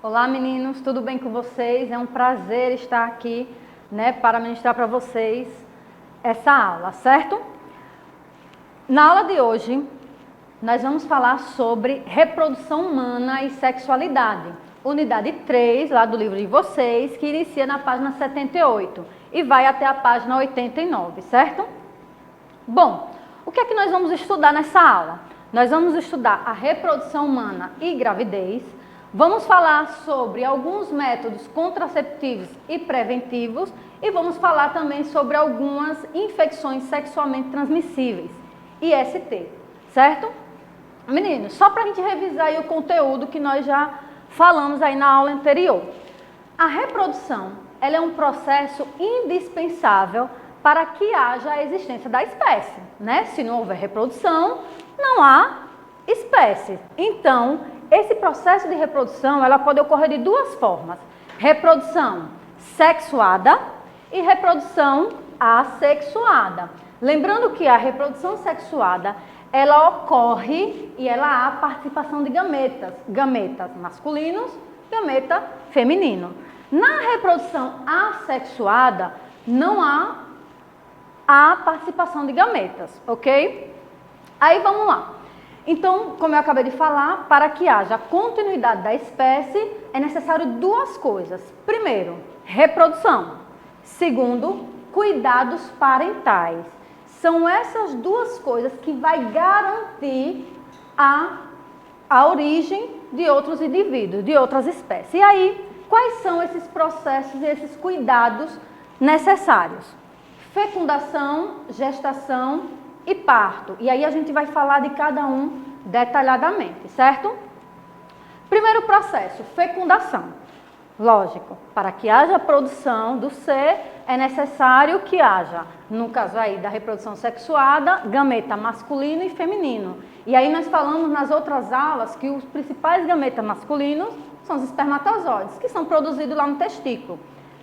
Olá meninos, tudo bem com vocês? É um prazer estar aqui, para ministrar para vocês essa aula, certo? Na aula de hoje, nós vamos falar sobre reprodução humana e sexualidade. Unidade 3, lá do livro de vocês, que inicia na página 78 e vai até a página 89, certo? Bom, o que é que nós vamos estudar nessa aula? Nós vamos estudar a reprodução humana e gravidez. Vamos falar sobre alguns métodos contraceptivos e preventivos e vamos falar também sobre algumas infecções sexualmente transmissíveis, IST, certo? Meninos, só para a gente revisar aí o conteúdo que nós já falamos aí na aula anterior. A reprodução, ela é um processo indispensável para que haja a existência da espécie, Se não houver reprodução, não há espécie. Então, esse processo de reprodução, ela pode ocorrer de duas formas. Reprodução sexuada e reprodução assexuada. Lembrando que a reprodução sexuada, ela ocorre e ela há participação de gametas masculinos, gameta feminino. Na reprodução assexuada, não há a participação de gametas, ok? Aí vamos lá. Então, como eu acabei de falar, para que haja continuidade da espécie, é necessário duas coisas. Primeiro, reprodução. Segundo, cuidados parentais. São essas duas coisas que vai garantir a origem de outros indivíduos, de outras espécies. E aí, quais são esses processos e esses cuidados necessários? Fecundação, gestação e parto. E aí a gente vai falar de cada um detalhadamente, certo? Primeiro processo, fecundação. Lógico, para que haja produção do ser, é necessário que haja, no caso aí da reprodução sexuada, gameta masculino e feminino. E aí nós falamos nas outras aulas que os principais gametas masculinos são os espermatozoides, que são produzidos lá no testículo.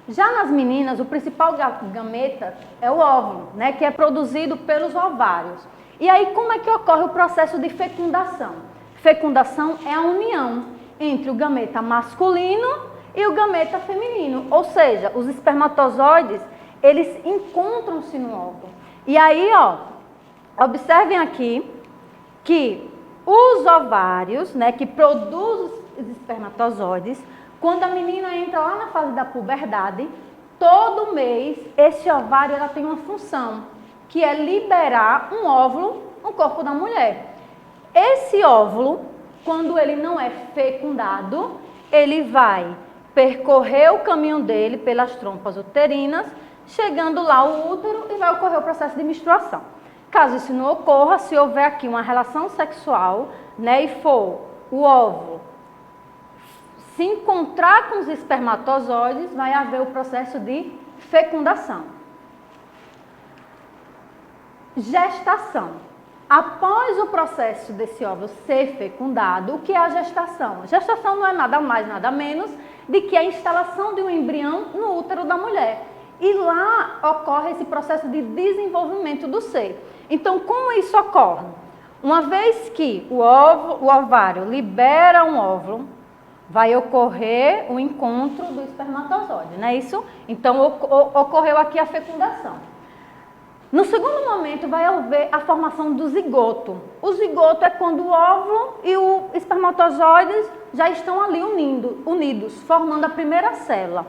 Já nas meninas, o principal gameta é o óvulo, que é produzido pelos ovários. E aí, como é que ocorre o processo de fecundação? Fecundação é a união entre o gameta masculino e o gameta feminino. Ou seja, os espermatozoides, eles encontram-se no óvulo. E aí, observem aqui que os ovários, que produzem os espermatozoides, quando a menina entra lá na fase da puberdade, todo mês esse ovário ela tem uma função, que é liberar um óvulo no corpo da mulher. Esse óvulo, quando ele não é fecundado, ele vai percorrer o caminho dele pelas trompas uterinas, chegando lá ao útero e vai ocorrer o processo de menstruação. Caso isso não ocorra, se houver aqui uma relação sexual, e for o óvulo se encontrar com os espermatozoides, vai haver o processo de fecundação. Gestação. Após o processo desse óvulo ser fecundado, o que é a gestação? Gestação não é nada mais, nada menos de que a instalação de um embrião no útero da mulher. E lá ocorre esse processo de desenvolvimento do ser. Então, como isso ocorre? Uma vez que o ovário libera um óvulo, vai ocorrer o encontro do espermatozoide, não é isso? Então, ocorreu aqui a fecundação. No segundo momento, vai haver a formação do zigoto. O zigoto é quando o óvulo e o espermatozoide já estão ali unidos, formando a primeira célula.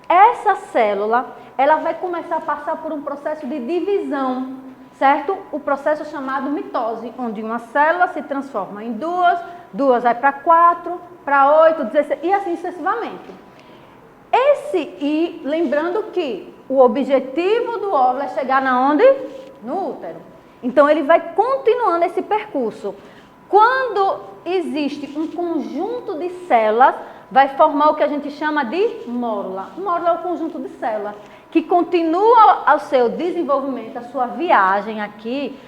Essa célula, ela vai começar a passar por um processo de divisão, certo? O processo chamado mitose, onde uma célula se transforma em duas vai para 4, para 8, 16 e assim sucessivamente. E lembrando que o objetivo do óvulo é chegar na onde? No útero. Então ele vai continuando esse percurso. Quando existe um conjunto de células, vai formar o que a gente chama de mórula. Mórula é o conjunto de células que continua ao seu desenvolvimento, a sua viagem aqui,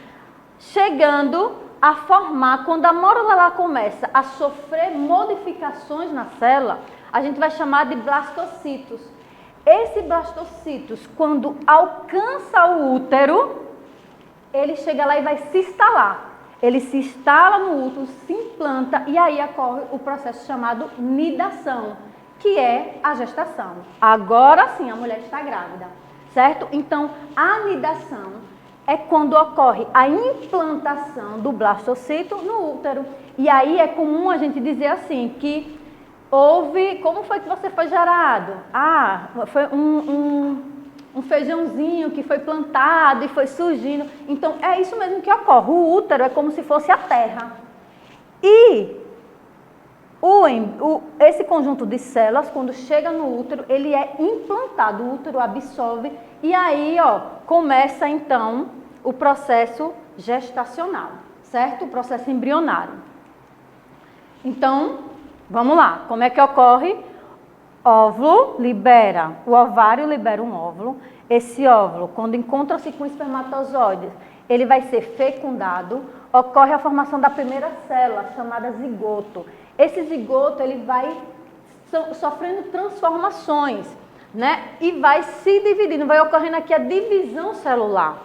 chegando a formar, quando a mórula lá começa a sofrer modificações na célula, a gente vai chamar de blastocitos. Esse blastocitos, quando alcança o útero, ele chega lá e vai se instalar. Ele se instala no útero, se implanta e aí ocorre o processo chamado nidação, que é a gestação. Agora sim a mulher está grávida, certo? Então, a nidação é quando ocorre a implantação do blastocito no útero. E aí é comum a gente dizer assim, que houve... Como foi que você foi gerado? Ah, foi um feijãozinho que foi plantado e foi surgindo. Então, é isso mesmo que ocorre. O útero é como se fosse a terra. E esse conjunto de células, quando chega no útero, ele é implantado. O útero absorve e aí, ó, começa então o processo gestacional, certo? O processo embrionário. Então, vamos lá. Como é que ocorre? Óvulo libera, o ovário libera um óvulo. Esse óvulo, quando encontra-se com espermatozoides, ele vai ser fecundado. Ocorre a formação da primeira célula, chamada zigoto. Esse zigoto, ele vai sofrendo transformações, né? E vai se dividindo, vai ocorrendo aqui a divisão celular.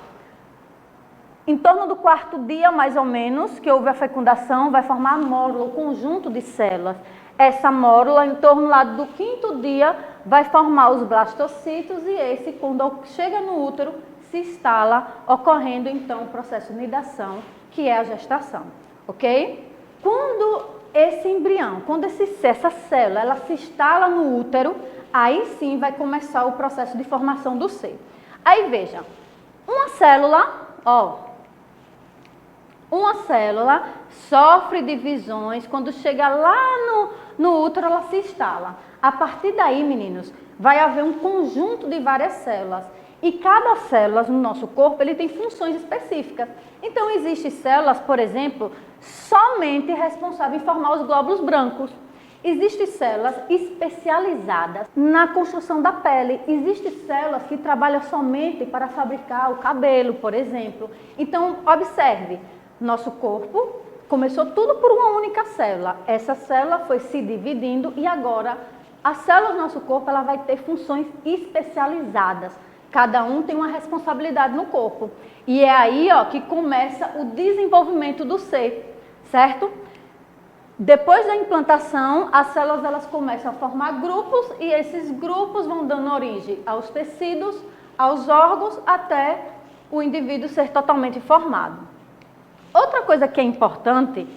Em torno do 4º dia, mais ou menos, que houve a fecundação, vai formar a mórula, o conjunto de células. Essa mórula, em torno lá do 5º dia, vai formar os blastocitos e esse, quando chega no útero, se instala, ocorrendo então o processo de nidação, que é a gestação, ok? Quando esse embrião, quando essa célula, ela se instala no útero, aí sim vai começar o processo de formação do ser. Aí veja, uma célula, uma célula sofre divisões, quando chega lá no útero ela se instala. A partir daí, meninos, vai haver um conjunto de várias células. E cada célula no nosso corpo, ele tem funções específicas. Então, existem células, por exemplo, somente responsáveis em formar os glóbulos brancos. Existem células especializadas na construção da pele. Existem células que trabalham somente para fabricar o cabelo, por exemplo. Então, observe, nosso corpo começou tudo por uma única célula. Essa célula foi se dividindo e agora a célula do nosso corpo ela vai ter funções especializadas. Cada um tem uma responsabilidade no corpo. E é aí, ó, que começa o desenvolvimento do ser, certo? Depois da implantação, as células elas começam a formar grupos e esses grupos vão dando origem aos tecidos, aos órgãos, até o indivíduo ser totalmente formado. Outra coisa que é importante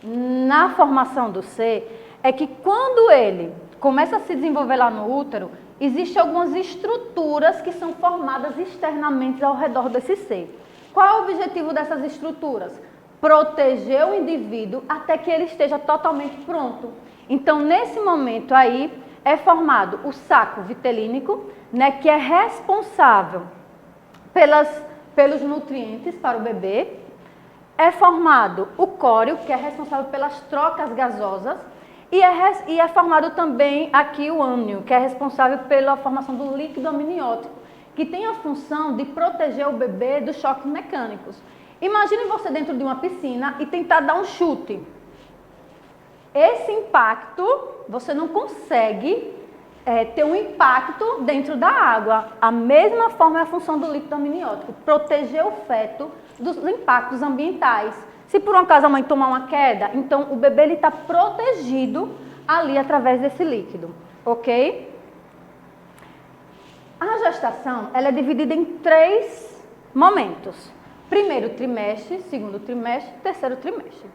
na formação do ser é que quando ele começa a se desenvolver lá no útero, existem algumas estruturas que são formadas externamente ao redor desse ser. Qual é o objetivo dessas estruturas? Proteger o indivíduo até que ele esteja totalmente pronto. Então, nesse momento aí, é formado o saco vitelínico, né, que é responsável pelos nutrientes para o bebê. É formado o córeo, que é responsável pelas trocas gasosas. E é formado também aqui o âmnio, que é responsável pela formação do líquido amniótico, que tem a função de proteger o bebê dos choques mecânicos. Imagine você dentro de uma piscina e tentar dar um chute. Esse impacto, você não consegue ter um impacto dentro da água. A mesma forma é a função do líquido amniótico, proteger o feto dos impactos ambientais. Se por um acaso a mãe tomar uma queda, então o bebê está protegido ali através desse líquido, ok? A gestação ela é dividida em 3 momentos. Primeiro trimestre, segundo trimestre, terceiro trimestre.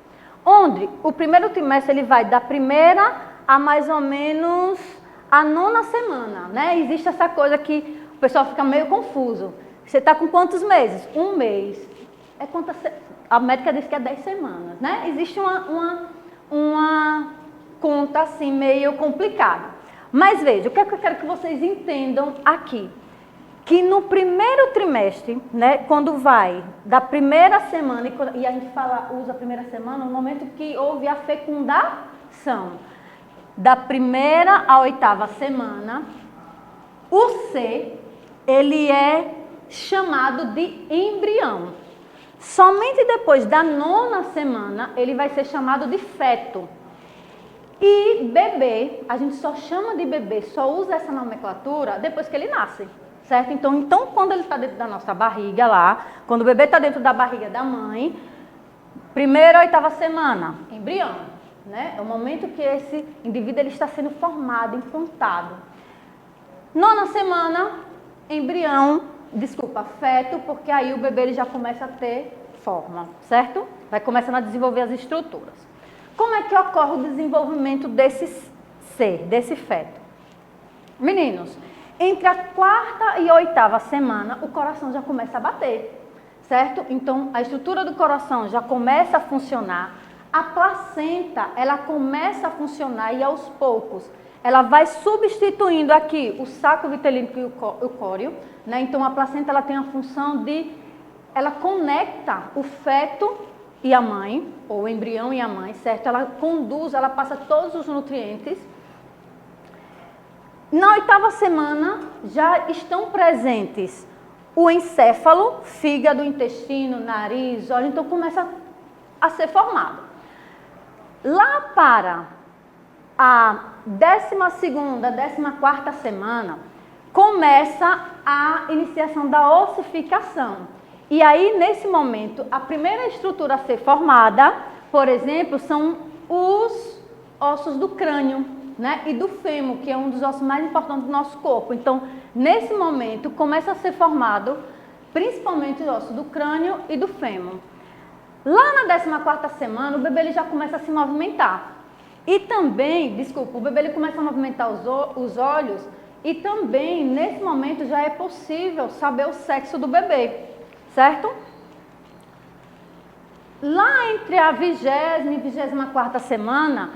Onde o primeiro trimestre ele vai da primeira a mais ou menos a 9ª semana, né? Existe essa coisa que o pessoal fica meio confuso. Você está com quantos meses? 1 mês. A médica diz que é 10 semanas, né? Existe uma conta assim meio complicada. Mas veja, o que é que eu quero que vocês entendam aqui? Que no primeiro trimestre, né, quando vai da primeira semana, e a gente usa a primeira semana, no momento que houve a fecundação, da primeira à 8ª semana, o ser, ele é chamado de embrião. Somente depois da 9ª semana, ele vai ser chamado de feto. E bebê, a gente só chama de bebê, só usa essa nomenclatura depois que ele nasce, certo? Então quando ele está dentro da nossa barriga lá, quando o bebê está dentro da barriga da mãe, 1ª a 8ª semana, embrião, né? É o momento que esse indivíduo ele está sendo formado, implantado. 9ª semana, feto, porque aí o bebê ele já começa a ter forma, certo? Vai começando a desenvolver as estruturas. Como é que ocorre o desenvolvimento desse ser, desse feto? Meninos, entre a 4ª e 8ª semana, o coração já começa a bater, certo? Então, a estrutura do coração já começa a funcionar, a placenta, ela começa a funcionar e aos poucos, ela vai substituindo aqui o saco vitelínico e o córeo, né? Então, a placenta, ela tem a função de, ela conecta o feto e a mãe, ou o embrião e a mãe, certo? Ela conduz, ela passa todos os nutrientes. Na 8ª semana, já estão presentes o encéfalo, fígado, intestino, nariz, olho, então começa a ser formado. Lá para a 12ª, 14ª semana, começa a iniciação da ossificação. E aí, nesse momento, a primeira estrutura a ser formada, por exemplo, são os ossos do crânio, né? E do fêmur, que é um dos ossos mais importantes do nosso corpo. Então, nesse momento, começa a ser formado, principalmente os ossos do crânio e do fêmur. Lá na 14ª semana, o bebê ele já começa a se movimentar. E também, o bebê ele começa a movimentar os olhos e também, nesse momento, já é possível saber o sexo do bebê. Certo? Lá entre a 20ª e 24ª semana,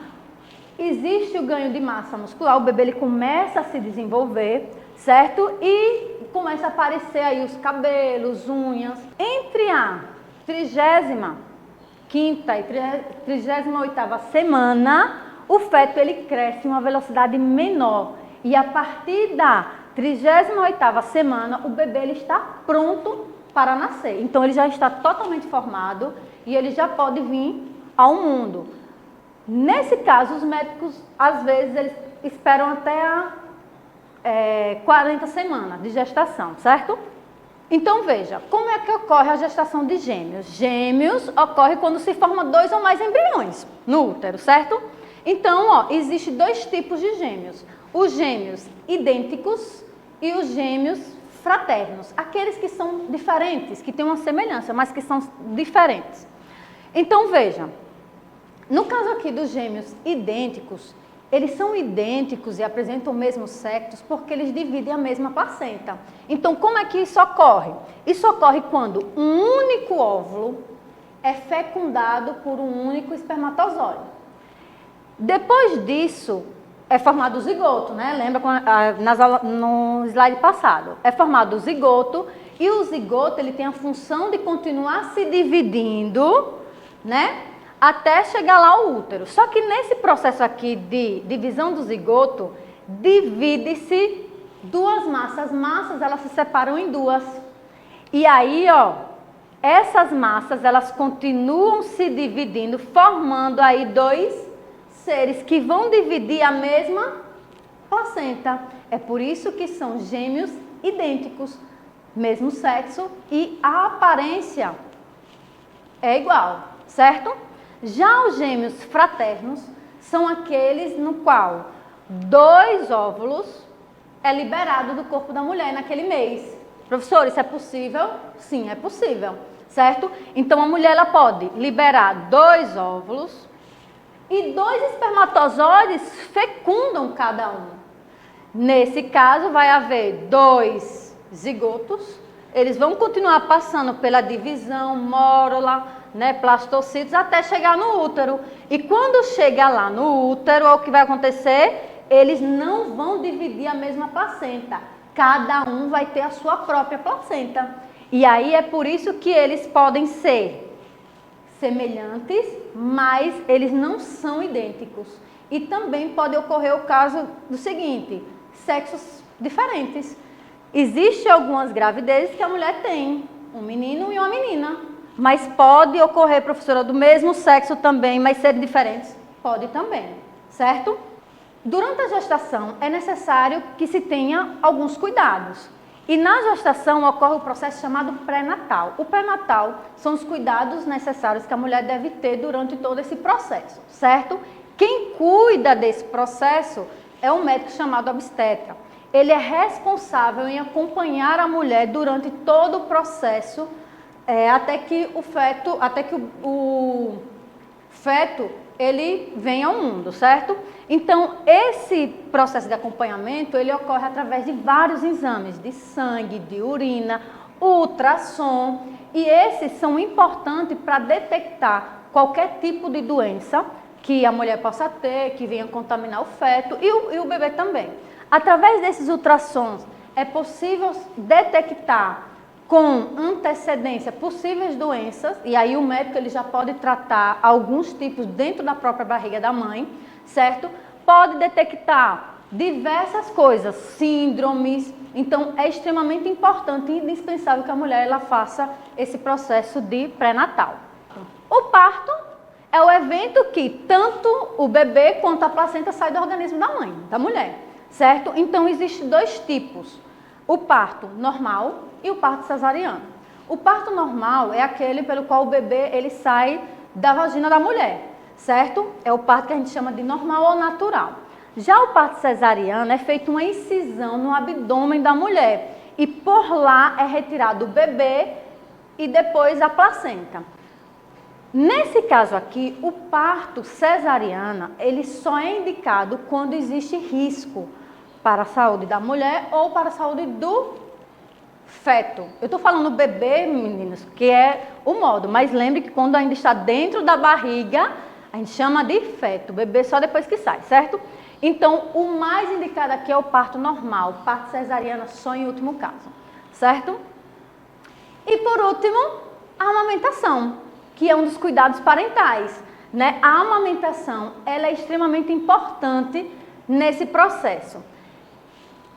existe o ganho de massa muscular, o bebê ele começa a se desenvolver, certo? E começa a aparecer aí os cabelos, unhas. Entre a 35ª e 38ª semana, o feto ele cresce em uma velocidade menor. E a partir da 38ª semana, o bebê ele está pronto para nascer. Então, ele já está totalmente formado e ele já pode vir ao mundo. Nesse caso, os médicos, às vezes, eles esperam até a 40 semanas de gestação, certo? Então, veja, como é que ocorre a gestação de gêmeos? Gêmeos ocorre quando se forma 2 ou mais embriões no útero, certo? Então, existem 2 tipos de gêmeos. Os gêmeos idênticos e os gêmeos fraternos, aqueles que são diferentes, que têm uma semelhança, mas que são diferentes. Então, veja, no caso aqui dos gêmeos idênticos, eles são idênticos e apresentam o mesmo sexo porque eles dividem a mesma placenta. Então, como é que isso ocorre? Isso ocorre quando um único óvulo é fecundado por um único espermatozoide. Depois disso, é formado o zigoto, né? Lembra no slide passado? É formado o zigoto e o zigoto ele tem a função de continuar se dividindo, né? Até chegar lá ao útero. Só que nesse processo aqui de divisão do zigoto, divide-se 2 massas. As massas elas se separam em 2. E aí, essas massas elas continuam se dividindo, formando aí 2 seres que vão dividir a mesma placenta. É por isso que são gêmeos idênticos, mesmo sexo e a aparência é igual, certo? Já os gêmeos fraternos são aqueles no qual 2 óvulos é liberado do corpo da mulher naquele mês. Professor, isso é possível? Sim, é possível, certo? Então a mulher ela pode liberar 2 óvulos e 2 espermatozoides fecundam cada um. Nesse caso, vai haver 2 zigotos, eles vão continuar passando pela divisão, mórula, né, plastocitos, até chegar no útero. E quando chega lá no útero, o que vai acontecer? Eles não vão dividir a mesma placenta. Cada um vai ter a sua própria placenta. E aí é por isso que eles podem ser semelhantes, mas eles não são idênticos. E também pode ocorrer o caso do seguinte, sexos diferentes. Existem algumas gravidezes que a mulher tem, um menino e uma menina. Mas pode ocorrer, professora, do mesmo sexo também, mas serem diferentes? Pode também, certo? Durante a gestação é necessário que se tenha alguns cuidados. E na gestação ocorre o processo chamado pré-natal. O pré-natal são os cuidados necessários que a mulher deve ter durante todo esse processo, certo? Quem cuida desse processo é um médico chamado obstetra. Ele é responsável em acompanhar a mulher durante todo o processo, até que o feto ele vem ao mundo, certo? Então, esse processo de acompanhamento, ele ocorre através de vários exames, de sangue, de urina, ultrassom, e esses são importantes para detectar qualquer tipo de doença que a mulher possa ter, que venha contaminar o feto e o bebê também. Através desses ultrassons, é possível detectar com antecedência possíveis doenças, e aí o médico ele já pode tratar alguns tipos dentro da própria barriga da mãe, certo? Pode detectar diversas coisas, síndromes, então é extremamente importante e indispensável que a mulher ela faça esse processo de pré-natal. O parto é o evento que tanto o bebê quanto a placenta sai do organismo da mãe, da mulher, certo? Então existem dois tipos, o parto normal e o parto cesariano. O parto normal é aquele pelo qual o bebê ele sai da vagina da mulher, certo? É o parto que a gente chama de normal ou natural. Já o parto cesariano é feito uma incisão no abdômen da mulher e por lá é retirado o bebê e depois a placenta. Nesse caso aqui, o parto cesariano ele só é indicado quando existe risco para a saúde da mulher ou para a saúde do feto. Eu estou falando bebê, meninas, que é o modo, mas lembre que quando ainda está dentro da barriga, a gente chama de feto, bebê só depois que sai, certo? Então, o mais indicado aqui é o parto normal, parto cesariana só em último caso, certo? E por último, a amamentação, que é um dos cuidados parentais, né? A amamentação, ela é extremamente importante nesse processo,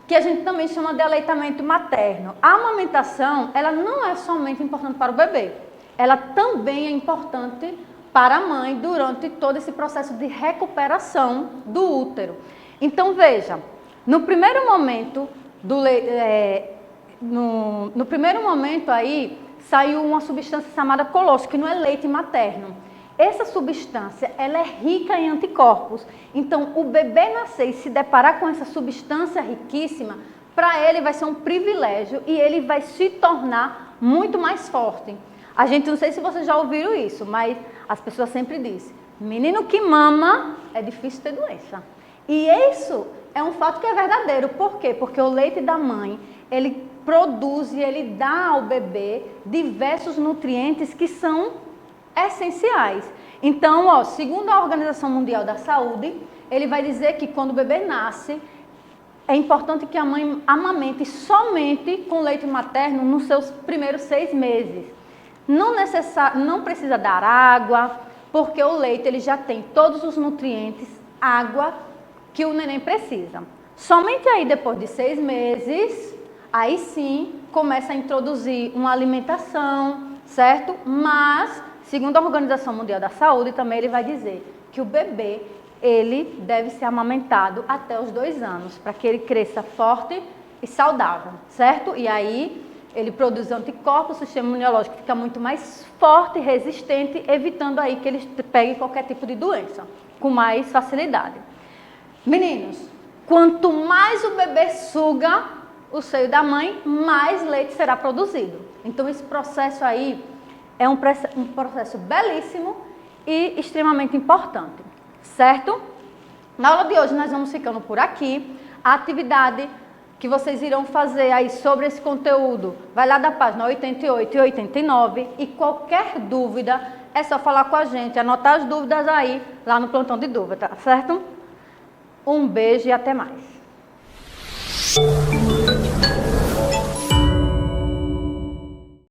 que a gente também chama de aleitamento materno. A amamentação, ela não é somente importante para o bebê, ela também é importante para a mãe durante todo esse processo de recuperação do útero. Então, veja, no primeiro momento, no primeiro momento aí, saiu uma substância chamada colostro, que não é leite materno. Essa substância, ela é rica em anticorpos. Então, o bebê nascer e se deparar com essa substância riquíssima, para ele vai ser um privilégio e ele vai se tornar muito mais forte. A gente, não sei se vocês já ouviram isso, mas as pessoas sempre dizem, menino que mama é difícil ter doença. E isso é um fato que é verdadeiro. Por quê? Porque o leite da mãe, ele produz e ele dá ao bebê diversos nutrientes que são essenciais. Então, ó, segundo a Organização Mundial da Saúde, ele vai dizer que quando o bebê nasce, é importante que a mãe amamente somente com leite materno nos seus primeiros 6 meses. Não precisa dar água, porque o leite ele já tem todos os nutrientes, água, que o neném precisa. Somente aí depois de 6 meses, aí sim começa a introduzir uma alimentação, certo? Mas, segundo a Organização Mundial da Saúde, também ele vai dizer que o bebê, ele deve ser amamentado até os 2 anos, para que ele cresça forte e saudável, certo? E aí ele produz anticorpos, o sistema imunológico fica muito mais forte e resistente, evitando aí que ele pegue qualquer tipo de doença, com mais facilidade. Meninos, quanto mais o bebê suga o seio da mãe, mais leite será produzido. Então esse processo aí é um processo belíssimo e extremamente importante, certo? Na aula de hoje nós vamos ficando por aqui. A atividade que vocês irão fazer aí sobre esse conteúdo vai lá da página 88 e 89 e qualquer dúvida é só falar com a gente, anotar as dúvidas aí lá no plantão de dúvida, tá certo? Um beijo e até mais.